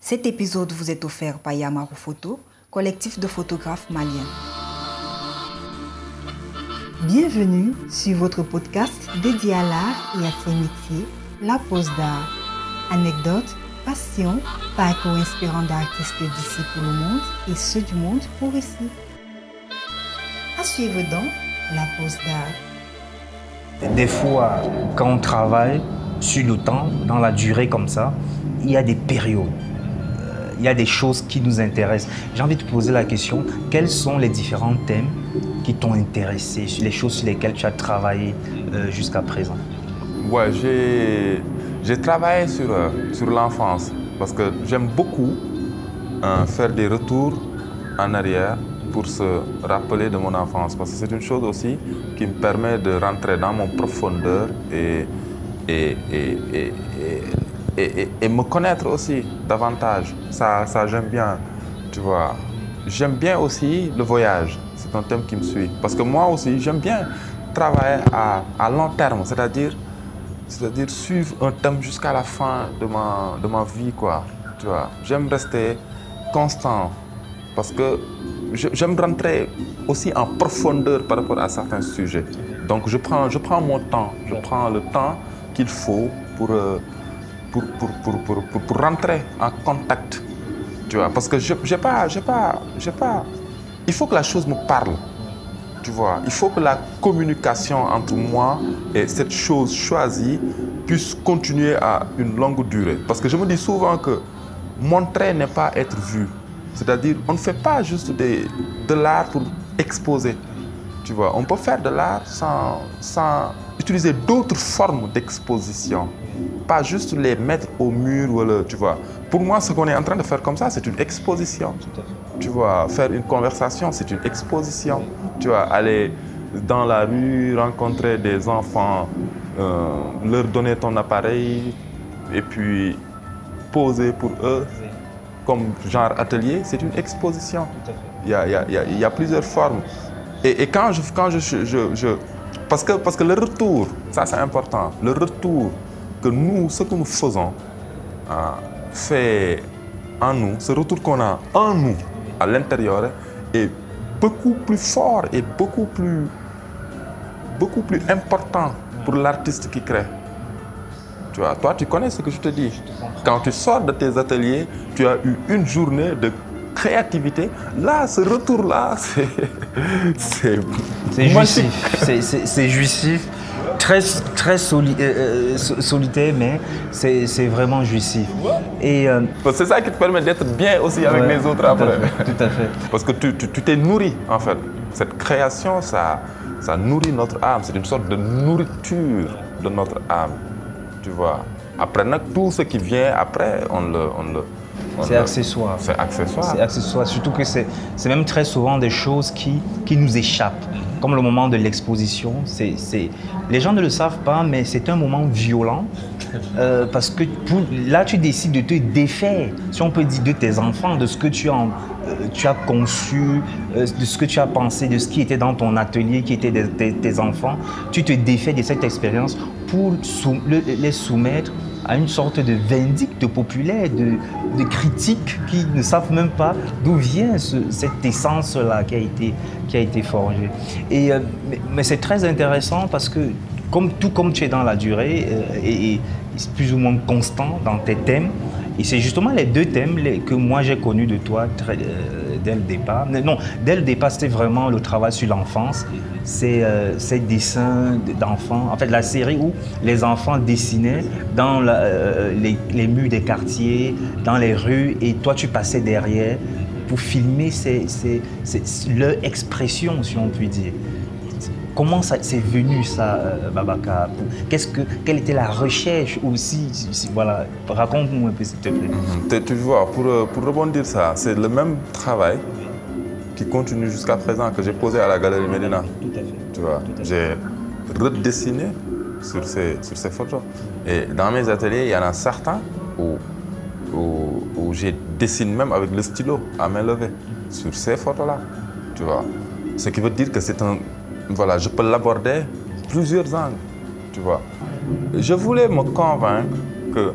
Cet épisode vous est offert par Yamaru Photo, collectif de photographes maliens. Bienvenue sur votre podcast dédié à l'art et à ses métiers, La Pause d'Art. Anecdotes, passion, parcours inspirant d'artistes d'ici pour le monde et ceux du monde pour ici. À suivre donc La Pause d'Art. Des fois, quand on travaille sur le temps, dans la durée comme ça, il y a des périodes. Il y a des choses qui nous intéressent. J'ai envie de te poser la question, quels sont les différents thèmes qui t'ont intéressé, les choses sur lesquelles tu as travaillé jusqu'à présent? Ouais, j'ai travaillé sur l'enfance parce que j'aime beaucoup faire des retours en arrière pour se rappeler de mon enfance. Parce que c'est une chose aussi qui me permet de rentrer dans mon profondeur et me connaître aussi davantage. Ça j'aime bien, tu vois. J'aime bien aussi le voyage. C'est un thème qui me suit. Parce que moi aussi, j'aime bien travailler à long terme, c'est-à-dire suivre un thème jusqu'à la fin de ma vie, quoi. Tu vois. J'aime rester constant parce que j'aime rentrer aussi en profondeur par rapport à certains sujets. Donc je prends mon temps, je prends le temps qu'il faut pour rentrer en contact, tu vois, parce que j'ai pas, il faut que la chose me parle, tu vois, il faut que la communication entre moi et cette chose choisie puisse continuer à une longue durée, parce que je me dis souvent que montrer n'est pas être vu, c'est-à-dire on ne fait pas juste de l'art pour exposer, tu vois, on peut faire de l'art sans utiliser d'autres formes d'exposition. Pas juste les mettre au mur, tu vois. Pour moi, ce qu'on est en train de faire comme ça, c'est une exposition. Tu vois, faire une conversation, c'est une exposition. Tu vois, aller dans la rue, rencontrer des enfants, leur donner ton appareil et puis poser pour eux comme genre atelier, c'est une exposition. Il y a plusieurs formes. Et quand je parce que le retour, ça c'est important, le retour que nous, ce que nous faisons, fait en nous, ce retour qu'on a en nous, à l'intérieur, est beaucoup plus fort et beaucoup plus important pour l'artiste qui crée. Tu vois, toi, tu connais ce que je te dis. Quand tu sors de tes ateliers, tu as eu une journée de créativité. Là, ce retour-là, c'est jouissif. C'est jouissif. Très solitaire, mais c'est vraiment jouissif. Et c'est ça qui te permet d'être bien aussi avec les autres après. Tout à fait. Parce que tu t'es nourri, en fait. Cette création, ça nourrit notre âme. C'est une sorte de nourriture de notre âme. Tu vois. Après, tout ce qui vient après, c'est accessoire. C'est accessoire. C'est accessoire. Surtout que c'est même très souvent des choses qui nous échappent. Comme le moment de l'exposition. Les gens ne le savent pas, mais c'est un moment violent. Parce que là, tu décides de te défaire, si on peut dire, de tes enfants, de ce que tu as conçu, de ce que tu as pensé, de ce qui était dans ton atelier, qui était tes enfants. Tu te défais de cette expérience pour les soumettre à une sorte de vindicte populaire, de critiques qui ne savent même pas d'où vient cette essence-là qui a été forgée. Mais c'est très intéressant parce que tout comme tu es dans la durée et c'est plus ou moins constant dans tes thèmes, et c'est justement les deux thèmes que moi j'ai connus de toi dès le départ. Non, dès le départ, c'était vraiment le travail sur l'enfance, ces dessins d'enfants. En fait, la série où les enfants dessinaient dans les murs des quartiers, dans les rues, et toi, tu passais derrière pour filmer leur expression, si on peut dire. Comment c'est venu ça, Babacar? Quelle était la recherche aussi? Voilà, raconte-nous un peu, s'il te plaît. Tu vois, pour rebondir ça, c'est le même travail qui continue jusqu'à présent que j'ai posé à la Galerie Médina. Tout à fait. Tu vois, j'ai redessiné sur ces photos. Et dans mes ateliers, il y en a certains où je dessine même avec le stylo à main levée sur ces photos-là. Tu vois, ce qui veut dire que c'est un... Voilà, je peux l'aborder plusieurs angles, tu vois. Je voulais me convaincre que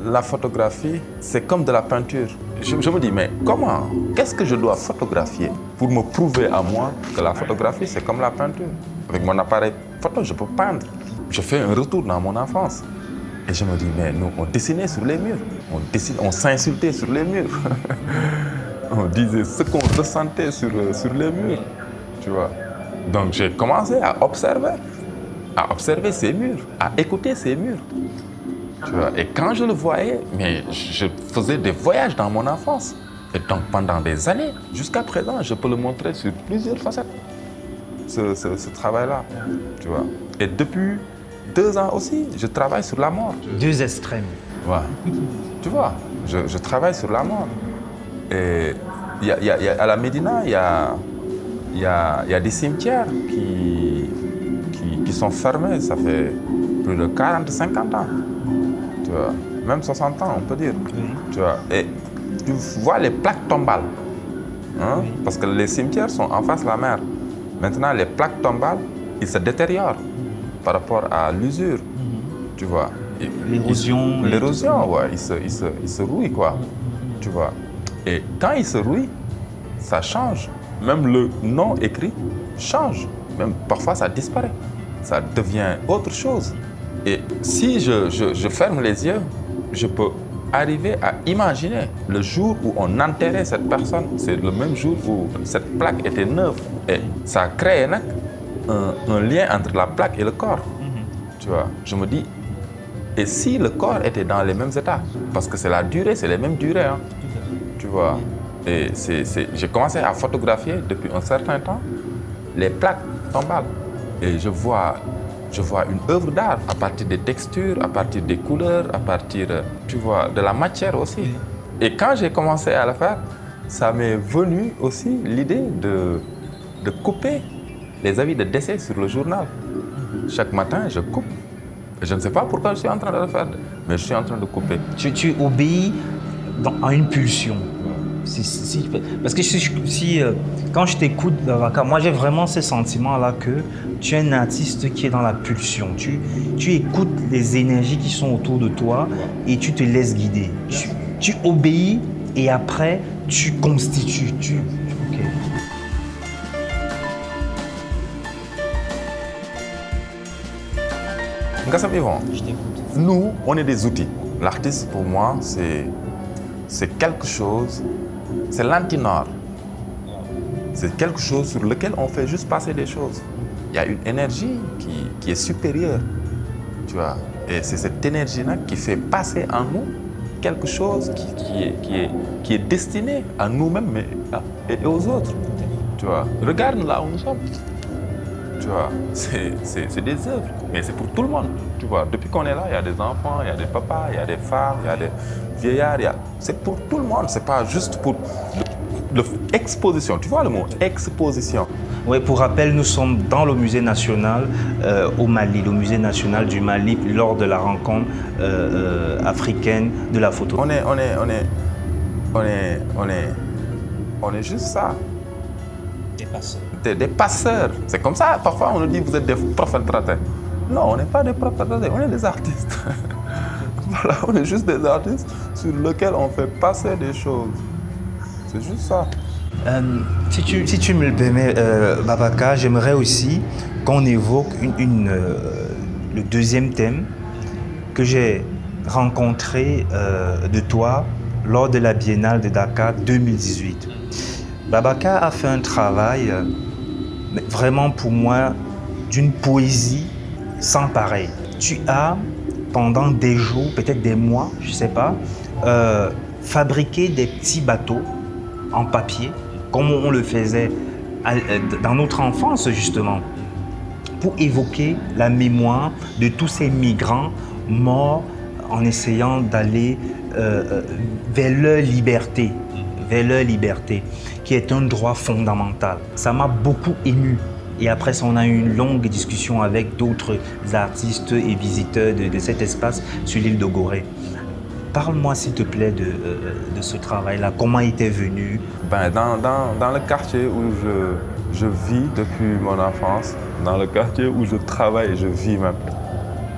la photographie, c'est comme de la peinture. Je me dis, mais comment? Qu'est-ce que je dois photographier pour me prouver à moi que la photographie, c'est comme la peinture? Avec mon appareil photo, je peux peindre. Je fais un retour dans mon enfance. Et je me dis, mais nous, on dessinait sur les murs. On s'insultait sur les murs. On disait ce qu'on ressentait sur les murs. Tu vois? Donc, j'ai commencé à observer ces murs, à écouter ces murs. Tu vois? Et quand je le voyais, mais je faisais des voyages dans mon enfance. Et donc, pendant des années, jusqu'à présent, je peux le montrer sur plusieurs facettes, ce travail-là. Tu vois? Et depuis 2 ans aussi, je travaille sur la mort. 2 extrêmes. Ouais. Tu vois, je travaille sur la mort. Et à la Médina, il y a des cimetières qui sont fermés. Ça fait plus de 40, 50 ans. Tu vois, même 60 ans, on peut dire. Oui. Tu vois, et tu vois les plaques tombales. Hein? Oui. Parce que les cimetières sont en face de la mer. Maintenant, les plaques tombales, ils se détériorent par rapport à l'usure. Tu vois. L'érosion. L'érosion, ouais, il se rouille, quoi. Tu vois. Et quand il se rouille, ça change. Même le nom écrit change. Même parfois, ça disparaît. Ça devient autre chose. Et si je ferme les yeux, je peux arriver à imaginer le jour où on enterrait cette personne. C'est le même jour où cette plaque était neuve. Et ça crée un lien entre la plaque et le corps. Tu vois, je me dis, et si le corps était dans les mêmes états? Parce que c'est la durée, c'est les mêmes durées. Hein, tu vois. Et j'ai commencé à photographier depuis un certain temps les plaques tombales. Et je vois une œuvre d'art à partir des textures, à partir des couleurs, à partir, tu vois, de la matière aussi. Et quand j'ai commencé à le faire, ça m'est venu aussi l'idée de couper les avis de décès sur le journal. Chaque matin, je coupe. Je ne sais pas pourquoi je suis en train de le faire, mais je suis en train de couper. Tu obéis à une pulsion. Parce que quand je t'écoute, Babaka, moi j'ai vraiment ce sentiment-là que tu es un artiste qui est dans la pulsion. Tu écoutes les énergies qui sont autour de toi et tu te laisses guider. Tu obéis et après tu constitues. Okay. Ngassam Yvon, nous, on est des outils. L'artiste, pour moi, c'est quelque chose, c'est l'antinord. C'est quelque chose sur lequel on fait juste passer des choses. Il y a une énergie qui est supérieure, tu vois. Et c'est cette énergie-là qui fait passer en nous quelque chose qui est destiné à nous-mêmes et aux autres, tu vois. Regarde là où nous sommes. Tu vois, c'est des œuvres, mais c'est pour tout le monde. Tu vois, depuis qu'on est là, il y a des enfants, il y a des papas, il y a des femmes, il y a des vieillards. C'est pour tout le monde, c'est pas juste pour l'exposition. Tu vois le mot exposition? Oui, pour rappel, nous sommes dans le musée national au Mali, le musée national du Mali, lors de la rencontre africaine de la photo. On est juste ça. Des passeurs. Des passeurs. C'est comme ça, parfois on nous dit vous êtes des prophètes ratés. Non, on n'est pas des prophètes ratés, on est des artistes. Voilà, on est juste des artistes sur lesquels on fait passer des choses. C'est juste ça. Si tu me le permets, Babaka, j'aimerais aussi qu'on évoque le deuxième thème que j'ai rencontré de toi lors de la Biennale de Dakar 2018. Babaka a fait un travail vraiment pour moi d'une poésie sans pareil. Tu as, pendant des jours, peut-être des mois, je ne sais pas, fabriqué des petits bateaux en papier, comme on le faisait dans notre enfance justement, pour évoquer la mémoire de tous ces migrants morts en essayant d'aller vers leur liberté, qui est un droit fondamental. Ça m'a beaucoup ému. Et après ça, on a eu une longue discussion avec d'autres artistes et visiteurs de cet espace sur l'île de Gorée. Parle-moi s'il te plaît de ce travail-là. Comment il était venu? Dans le quartier où je vis depuis mon enfance, dans le quartier où je travaille et je vis même,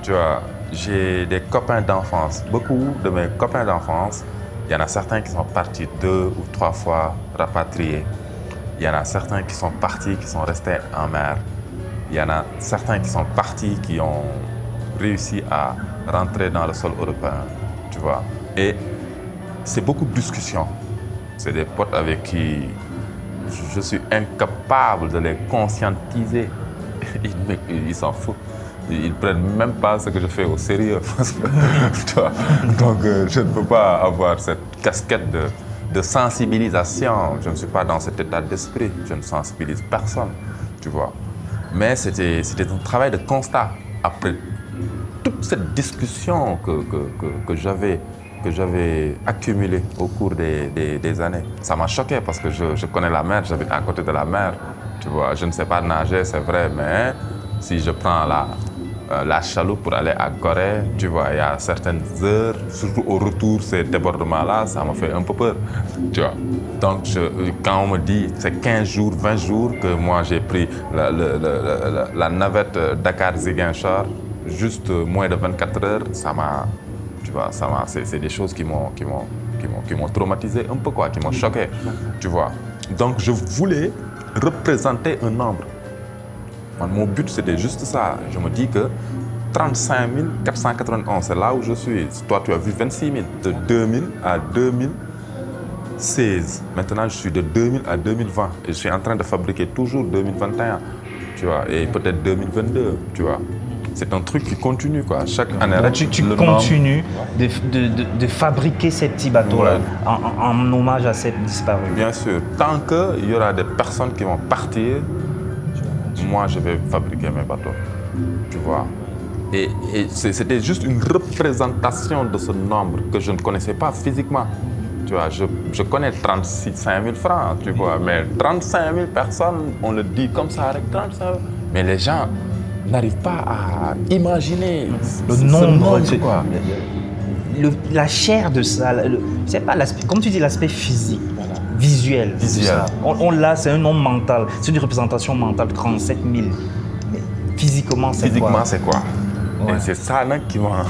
tu vois, j'ai des copains d'enfance. Beaucoup de mes copains d'enfance, il y en a certains qui sont partis 2 ou 3 fois rapatriés. Il y en a certains qui sont partis, qui sont restés en mer. Il y en a certains qui sont partis, qui ont réussi à rentrer dans le sol européen, tu vois. Et c'est beaucoup de discussions. C'est des potes avec qui je suis incapable de les conscientiser. Ils s'en foutent. Ils ne prennent même pas ce que je fais au sérieux. Tu vois. Donc, je ne peux pas avoir cette casquette de sensibilisation. Je ne suis pas dans cet état d'esprit. Je ne sensibilise personne, tu vois. Mais c'était un travail de constat. Après toute cette discussion que j'avais accumulée au cours des années, ça m'a choqué parce que je connais la mer, j'habite à côté de la mer. Tu vois, je ne sais pas nager, c'est vrai, mais si je prends la chaloupe pour aller à Gorée, tu vois, il y a certaines heures, surtout au retour, ces débordements-là, ça m'a fait un peu peur, tu vois. Donc, quand on me dit c'est 15 jours, 20 jours que moi j'ai pris la navette Dakar-Ziguinchor, juste moins de 24 heures, ça m'a, tu vois, c'est des choses qui m'ont traumatisé un peu, quoi, qui m'ont choqué, tu vois. Donc, je voulais représenter un nombre. Mon but, c'était juste ça. Je me dis que 35 491, c'est là où je suis. Toi, tu as vu 26 000. De 2000 à 2016. Maintenant, je suis de 2000 à 2020. Et je suis en train de fabriquer toujours 2021. Tu vois, et peut-être 2022, tu vois. C'est un truc qui continue, quoi. Chaque année. Tu continues de fabriquer ces petits bateaux-là, ouais, en hommage à ces disparus. Bien sûr. Tant qu'il y aura des personnes qui vont partir, moi, je vais fabriquer mes bateaux, tu vois. Et c'était juste une représentation de ce nombre que je ne connaissais pas physiquement. Tu vois, je connais 35 000 francs, tu vois, mais 35 000 personnes, on le dit comme ça, avec 35 000. Mais les gens n'arrivent pas à imaginer le nombre, quoi. La chair de ça, c'est pas l'aspect, comme tu dis, l'aspect physique. Visuel. On l'a, c'est un nombre mental. C'est une représentation mentale, 37 000. Mais physiquement, c'est quoi? Physiquement, c'est quoi? Ouais. Et c'est ça là, qui m'a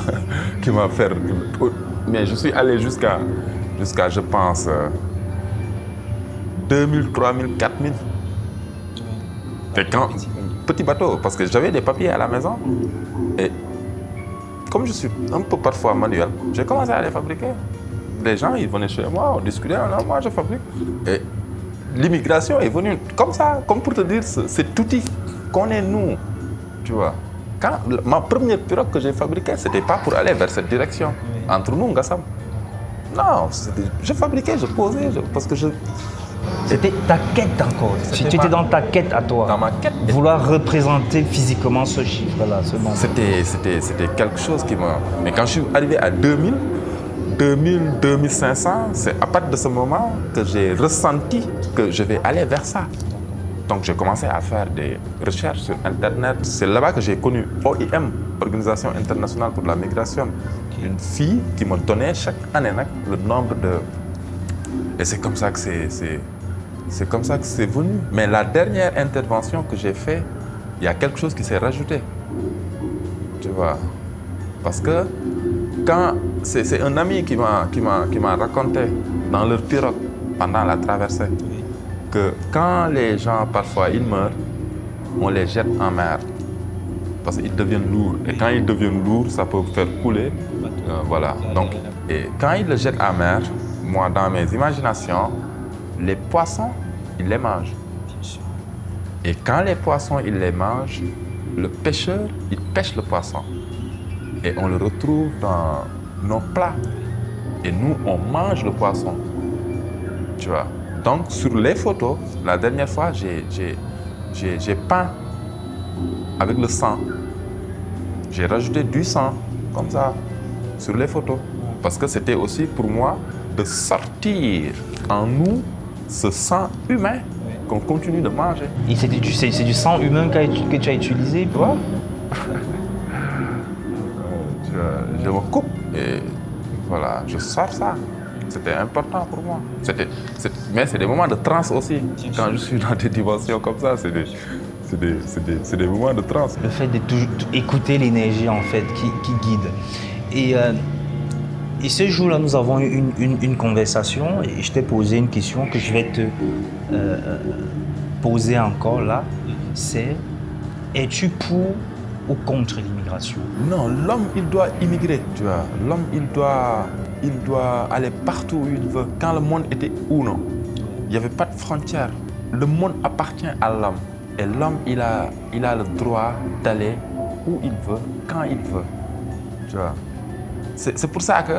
fait... Mais je suis allé jusqu'à je pense, 2000, 3000, 4000. Et quand... Petit bateau, parce que j'avais des papiers à la maison. Et comme je suis un peu parfois manuel, j'ai commencé à les fabriquer. Les gens, ils venaient chez moi, on discutait, non, moi je fabrique. Et l'immigration est venue comme ça, comme pour te dire, cet outil qu'on est nous, tu vois. Ma première pirogue que j'ai fabriquée, ce n'était pas pour aller vers cette direction, entre nous, Ngassam. Non, je fabriquais, je posais, parce que je... C'était ta quête encore, tu étais dans ta quête à toi. Dans ma quête. Vouloir représenter physiquement ce chiffre-là, ce nombre. C'était quelque chose qui m'a... Mais quand je suis arrivé à 2000, 2500, c'est à partir de ce moment que j'ai ressenti que je vais aller vers ça. Donc j'ai commencé à faire des recherches sur Internet. C'est là-bas que j'ai connu OIM, Organisation Internationale pour la Migration. Une fille qui me donnait chaque année le nombre de... Et c'est comme ça que c'est comme ça que c'est venu. Mais la dernière intervention que j'ai faite, il y a quelque chose qui s'est rajouté. Tu vois. Parce que quand c'est un ami qui m'a raconté dans leur pirogue pendant la traversée que quand les gens parfois ils meurent, on les jette en mer parce qu'ils deviennent lourds. Et quand ils deviennent lourds, ça peut faire couler. Voilà. Donc, et quand ils les jettent en mer, moi dans mes imaginations, les poissons, ils les mangent. Et quand les poissons, ils les mangent, le pêcheur, il pêche le poisson. Et on le retrouve dans nos plats. Et nous, on mange le poisson. Tu vois. Donc, sur les photos, la dernière fois, j'ai peint avec le sang. J'ai rajouté du sang, comme ça, sur les photos. Parce que c'était aussi pour moi de sortir en nous ce sang humain qu'on continue de manger. Et c'est du sang humain que tu as utilisé, tu vois? Je me coupe et voilà, je sors ça. C'était important pour moi. Mais c'est des moments de transe aussi. Quand je suis dans des dimensions comme ça, c'est des moments de transe. Le fait de écouter l'énergie en fait qui guide. Et ce jour-là, nous avons eu une conversation et je t'ai posé une question que je vais te poser encore là. C'est, es-tu pour ou contre l'immigration? Non, l'homme, il doit immigrer, tu vois. L'homme, il doit aller partout où il veut. Quand le monde était uno, il n'y avait pas de frontières. Le monde appartient à l'homme. Et l'homme, il a le droit d'aller où il veut, quand il veut. Tu vois. C'est pour ça que,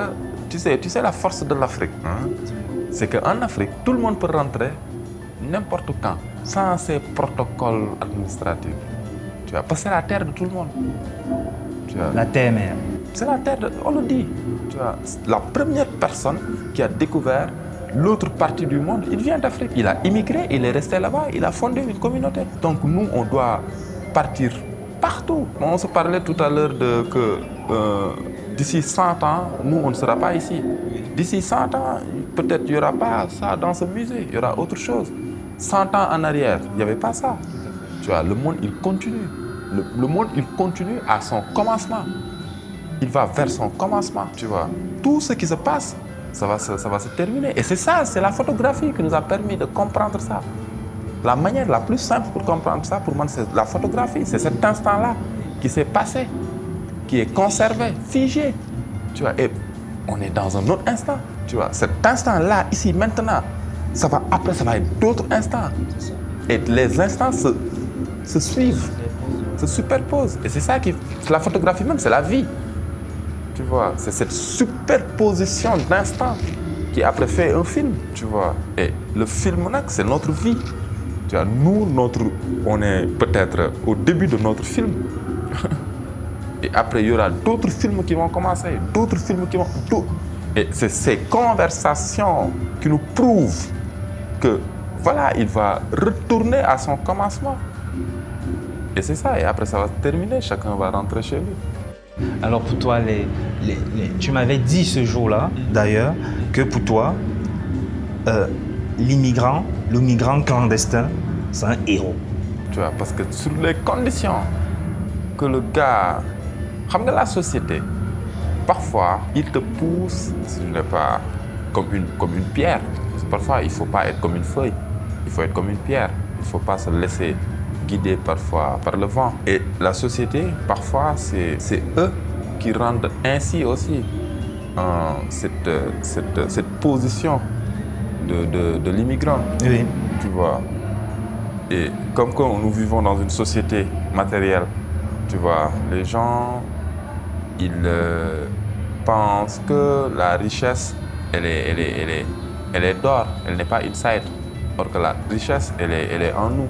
tu sais la force de l'Afrique. Hein? C'est qu'en Afrique, tout le monde peut rentrer n'importe quand, sans ces protocoles administratifs. Tu vois, parce que c'est la terre de tout le monde. Tu vois. La terre mère. C'est la terre, on le dit. Tu vois. La première personne qui a découvert l'autre partie du monde, il vient d'Afrique. Il a immigré, il est resté là-bas, il a fondé une communauté. Donc nous, on doit partir partout. On se parlait tout à l'heure que d'ici 100 ans, nous, on ne sera pas ici. D'ici 100 ans, peut-être il n'y aura pas ça dans ce musée, il y aura autre chose. 100 ans en arrière, il n'y avait pas ça. Tu vois, le monde, il continue. Le monde, il continue à son commencement. Il va vers son commencement, tu vois. Tout ce qui se passe, ça va se terminer. Et c'est ça, c'est la photographie qui nous a permis de comprendre ça. La manière la plus simple pour comprendre ça, pour moi, c'est la photographie. C'est cet instant-là qui s'est passé, qui est conservé, figé. Tu vois, et on est dans un autre instant. Tu vois, cet instant-là, ici, maintenant, après, ça va être d'autres instants. Et les instants se suivent, se superposent. Et c'est ça qui, la photographie même, c'est la vie. Tu vois, c'est cette superposition d'instants qui après fait un film, tu vois. Et le film, c'est notre vie. Tu vois, nous, on est peut-être au début de notre film. Et après, il y aura d'autres films qui vont commencer, d'autres films qui vont... Et c'est ces conversations qui nous prouvent que, voilà, il va retourner à son commencement. Et c'est ça, et après ça va se terminer, chacun va rentrer chez lui. Alors pour toi, tu m'avais dit ce jour-là, d'ailleurs, que pour toi, le migrant clandestin, c'est un héros. Tu vois, parce que sur les conditions que le gars... La société, parfois, il te pousse, si je n'ai pas, comme une pierre. Parfois, il ne faut pas être comme une feuille, il faut être comme une pierre. Il ne faut pas se laisser guider parfois par le vent. Et la société, parfois, c'est eux qui rendent ainsi aussi cette position de l'immigrant. Oui. Tu vois. Et comme quand nous vivons dans une société matérielle, tu vois, les gens, ils pensent que la richesse, elle est d'or, elle n'est pas inside. Or que la richesse, elle est en nous.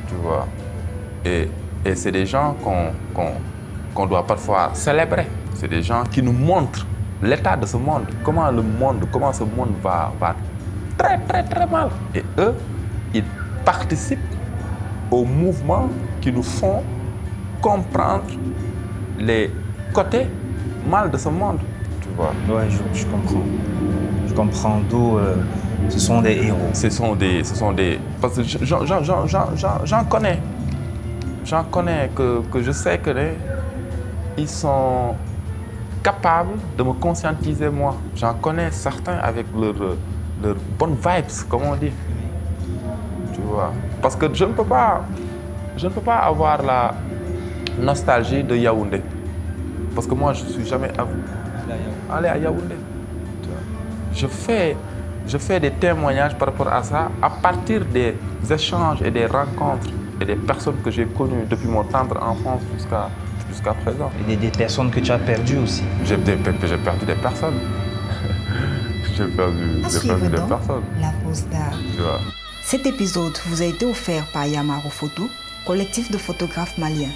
Tu vois. Et c'est des gens qu'on doit parfois célébrer. C'est des gens qui nous montrent l'état de ce monde. Comment ce monde va très, très, très mal. Et eux, ils participent aux mouvements qui nous font comprendre les côtés mal de ce monde, tu vois. Ouais, je comprends. Je comprends d'où ce sont des héros. Ce sont des... Parce que j'en connais. J'en connais que je sais que ils sont capables de me conscientiser moi. J'en connais certains avec leur bonnes vibes, comme on dit. Tu vois. Parce que je ne peux pas avoir la nostalgie de Yaoundé. Parce que moi, je ne suis jamais allé à Yaoundé. Je fais des témoignages par rapport à ça à partir des échanges et des rencontres et des personnes que j'ai connues depuis mon tendre enfance jusqu'à présent. Et des personnes que tu as perdues aussi. J'ai perdu des personnes. J'ai perdu des personnes. La pause d'art. Cet épisode vous a été offert par Yamaro Photo, collectif de photographes maliens.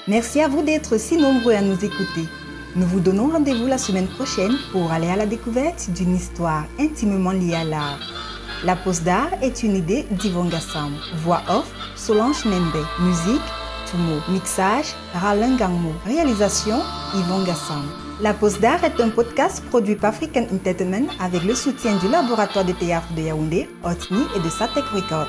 Merci à vous d'être si nombreux à nous écouter. Nous vous donnons rendez-vous la semaine prochaine pour aller à la découverte d'une histoire intimement liée à l'art. La pause d'art est une idée d'Yvon Gassam. Voix off, Solange Nembe. Musique, Tumo. Mixage, Ralin Gangmo. Réalisation, Yvon Gassam. La pause d'art est un podcast produit par African Entertainment avec le soutien du laboratoire de théâtre de Yaoundé, Otni et de Satek Records.